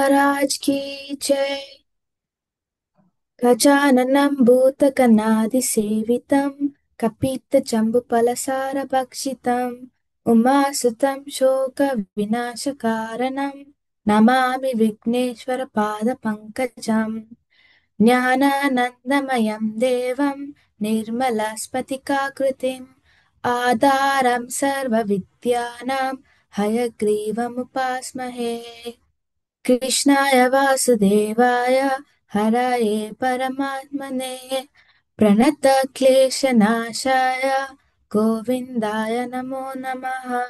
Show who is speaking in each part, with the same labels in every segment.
Speaker 1: महाराज की जय। गजाननं भूतगणाधिसेवितं कपित्थजम्बुफलसारभक्षितम् उमासुतं शोकविनाशकारणं नमामि विघ्नेश्वरपादपङ्कजम्। ज्ञानानन्दमयं देवं निर्मलस्फटिकाकृतिम् आधारं सर्वविद्यानां हयग्रीवमुपास्महे। कृष्णाय वासुदेवाय हरये परमात्मने प्रणतक्लेशनाशाय गोविन्दाय नमो नमः।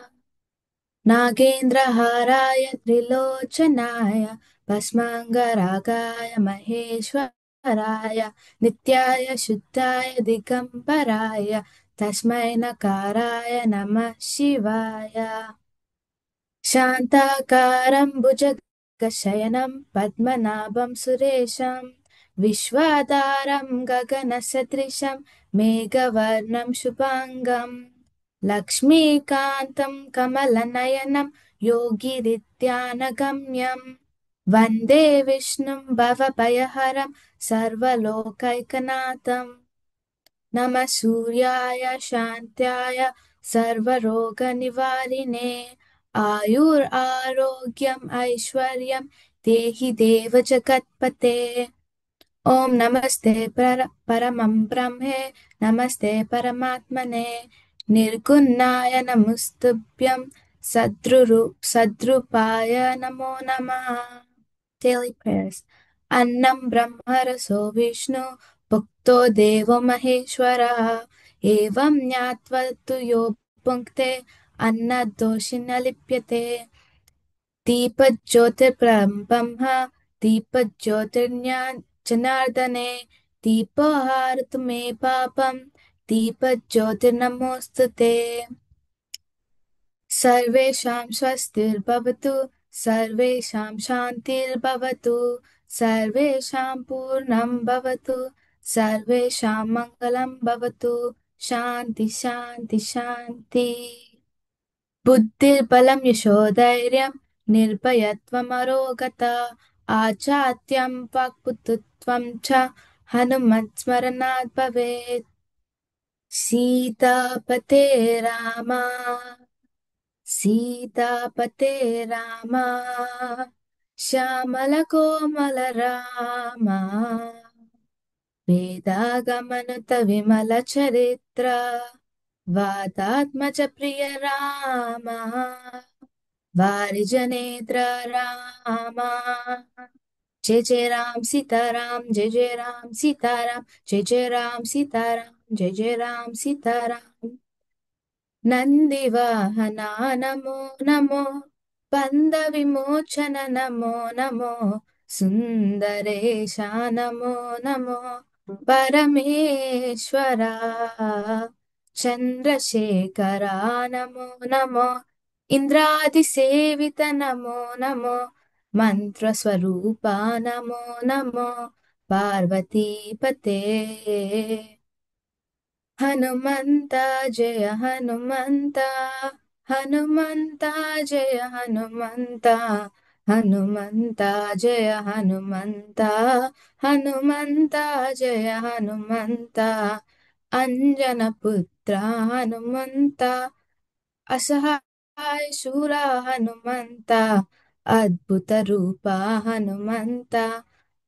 Speaker 1: नागेन्द्रहाराय त्रिलोचनाय भस्माङ्गरागाय महेश्वराय नित्याय शुद्धाय दिगम्बराय तस्मै नकाराय नमः शिवाय। शान्ताकारं भुजगशयनं पद्मनाभं सुरेशं विश्वाधारं गगनसदृशं मेघवर्णं शुभाङ्गं लक्ष्मीकान्तं कमलनयनं योगिरित्यानगम्यं वन्दे विष्णुं भवभयहरं सर्वलोकैकनाथम्। नमः सूर्याय शान्त्याय सर्वरोगनिवारिणे आयुरारोग्यम् ऐश्वर्यं देहि देव जगत्पते। ॐ नमस्ते परमं ब्रह्मे नमस्ते परमात्मने निर्गुणाय नमस्तुभ्यं सद्रूपाय नमो नमः। Daily prayers. Annam brahmaraso Vishnu bhukto devo maheshwara evam nyatva tu yo punkte annadoshin lipyate deepajyotir brahma deepajyotirnyan janardane deepahartu me papam deepajyotir namostute सर्वेषां स्वस्तिर्भवतु सर्वेषां शान्तिर्भवतु सर्वेषां पूर्णं भवतु सर्वेषां मङ्गलं भवतु शान्ति शान्ति शान्ति। बुद्धिर्बलं यशोधैर्यं निर्भयत्वमरोगता आचात्यं वाक्पटुत्वं च हनुमत्स्मरणात् भवेत्। सीतापते रामा सीतापते राम श्यामलकोमल राम वेदागमनुत विमलचरित्र वातात्मज प्रिय राम वारिजनेत्र राम। जय जय राम सीताराम जय जय राम सीताराम जय जय राम सीताराम जय जय राम सीताराम। నందివాహనా నమో నమో బంధవిమోచన నమో నమో సుందరేశ నమో నమో పరమేశ్వర చంద్రశేఖర నమో నమో ఇంద్రాదిసేవిత నమో నమో మంత్రస్వరూప నమో నమో పార్వతీపతే హనుమంత జయ హనుమంత హనుమంత జయ హనుమంత హనుమంత జయ హనుమంత హనుమంత జయ హనుమంత అంజన పుత్ర హనుమంత అసహాయ శూర హనుమంత అద్భుత రూప హనుమంత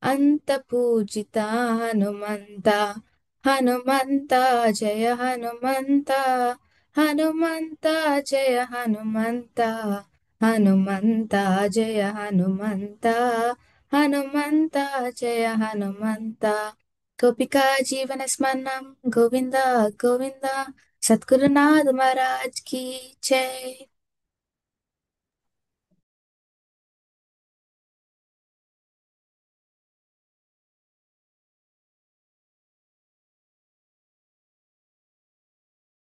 Speaker 1: అంత పూజిత హనుమంత హనుమంత జయ హనుమంత హనుమంత జయ హనుమంత హనుమంత జయ హనుమంత హనుమంత జయ హనుమంత। गोपिका जीवन स्मरणं गोविंद गोविंद। सद्गुरुनाथ महाराज की जय।